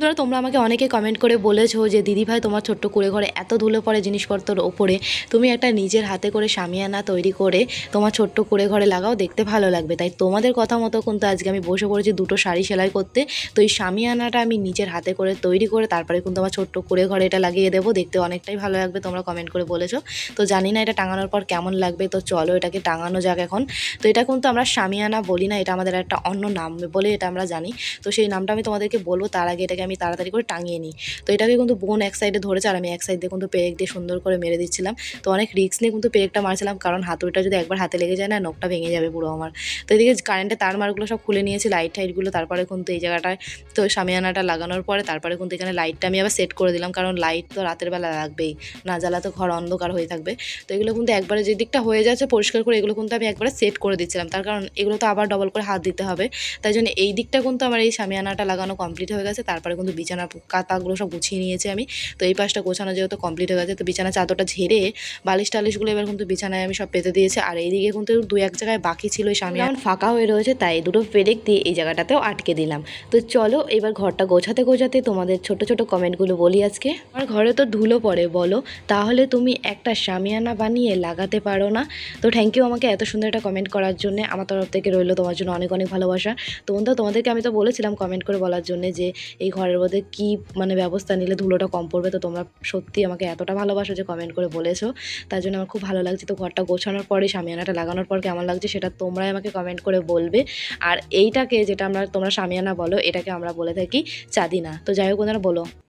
ধরো তোমরা আমাকে অনেকে কমেন্ট করে বলেছো যে দিদিভাই তোমার ছোট্ট কুঁড়ে ঘরে এত ধুলো পড়ে জিনিসপত্রের ওপরে, তুমি একটা নিজের হাতে করে শামিয়ানা তৈরি করে তোমার ছোট্ট কুঁড়ে ঘরে লাগাও, দেখতে ভালো লাগবে। তাই তোমাদের কথা মতো কিন্তু আজকে আমি বসে পড়েছি দুটো শাড়ি সেলাই করতে। তো এই শামিয়ানাটা আমি নিজের হাতে করে তৈরি করে তারপরে কিন্তু আমার ছোট্ট কুঁড়ে ঘরে এটা লাগিয়ে দেবো, দেখতে অনেকটাই ভালো লাগবে। তোমরা কমেন্ট করে বলেছো, তো জানি না এটা টাঙানোর পর কেমন লাগবে। তো চলো এটাকে টাঙানো যাক এখন। তো এটা কিন্তু আমরা শামিয়ানা বলি না, এটা আমাদের একটা অন্য নাম বলে এটা আমরা জানি। তো সেই নামটা আমি তোমাদেরকে বলবো, তার আগে এটাকে আমি তাড়াতাড়ি করে টাঙিয়ে নিই। তো এটাকে কিন্তু বোন এক সাইডে ধরেছে আর আমি এক সাইড দিয়ে কিন্তু পেরেক দিয়ে সুন্দর করে মেরে দিচ্ছিলাম। তো অনেক রিস্ক নিয়ে কিন্তু পেরেকটা মারছিলাম, কারণ হাতুড়িটা যদি একবার হাতে লেগে যায় না, নখটা ভেঙে যাবে পুরো আমার। তো এদিকে কারেন্টের তার মারগুলো সব খুলে নিয়েছি, লাইট টাইটগুলো। তারপরে কিন্তু এই জায়গাটায় তো শামিয়ানাটা লাগানোর পরে তারপরে কিন্তু এখানে লাইটটা আমি আবার সেট করে দিলাম, কারণ লাইট তো রাতের বেলা লাগবেই, না জ্বালাতে ঘর অন্ধকার হয়ে থাকবে। তো এগুলো কিন্তু একবারে যে দিকটা হয়ে যাচ্ছে পরিষ্কার করে এগুলো কিন্তু আমি একবারে সেট করে দিচ্ছিলাম, তার কারণ এগুলো তো আবার ডবল করে হাত দিতে হবে। তাই জন্য এই দিকটা কিন্তু আমার এই শামিয়ানাটা লাগানো কমপ্লিট হয়ে গেছে। তারপরে কিন্তু বিছানার কাঁথাগুলো সব গুছিয়ে নিয়েছি আমি। তো এই পাশটা গোছানো যেহেতু কমপ্লিট হয়ে গেছে, তো বিছানা চাদরটা ঝেড়ে বালিশ টালিশগুলো এবার কিন্তু বিছানায় আমি সব পেতে দিয়েছি। আর এইদিকে কিন্তু দু এক জায়গায় বাকি ছিল, এই শামিয়ানা ফাঁকা হয়ে রয়েছে, তাই দুটো পেরেক দিয়ে এই জায়গাটাতেও আটকে দিলাম। তো চলো এবার ঘরটা গোছাতে গোছাতে তোমাদের ছোট ছোট কমেন্টগুলো বলি আজকে। আমার ঘরে তো ধুলো পড়ে, বলো তাহলে তুমি একটা শামিয়ানা বানিয়ে লাগাতে পারো না? তো থ্যাংক ইউ আমাকে এত সুন্দর একটা কমেন্ট করার জন্য, আমার তরফ থেকে রইলো তোমার জন্য অনেক অনেক ভালোবাসা। তো বন্ধুরা তোমাদেরকে আমি তো বলেছিলাম কমেন্ট করে বলার জন্য যে এই ঘরের মধ্যে কী মানে ব্যবস্থা নিলে ধুলোটা কম পড়বে। তো তোমরা সত্যি আমাকে এতটা ভালোবাসো যে কমেন্ট করে বলেছো, তার জন্য আমার খুব ভালো লাগছে। তো ঘরটা গোছানোর পরে শামিয়ানাটা লাগানোর পর কেমন লাগছে সেটা তোমরাই আমাকে কমেন্ট করে বলবে। আর এইটাকে যেটা তোমরা শামিয়ানা বলো, এটাকে আমরা বলে থাকি চাঁদিনা। তো যাই হোক বন্ধুরা বলো।